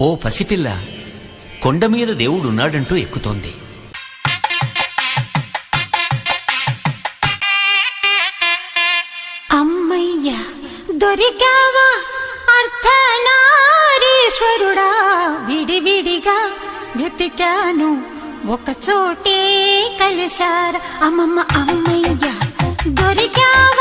ఓ పసిపిల్ల కొండమీద దేవుడున్నాడంటూ ఎక్కుతోంది. అమ్మయ్యా దొరికావా అర్ధనారీశ్వరుడా, విడివిడిగా వెతికాను ఒక చోటే కలిశారా. అమ్మమ్మ అమ్మయ్యా దొరికావా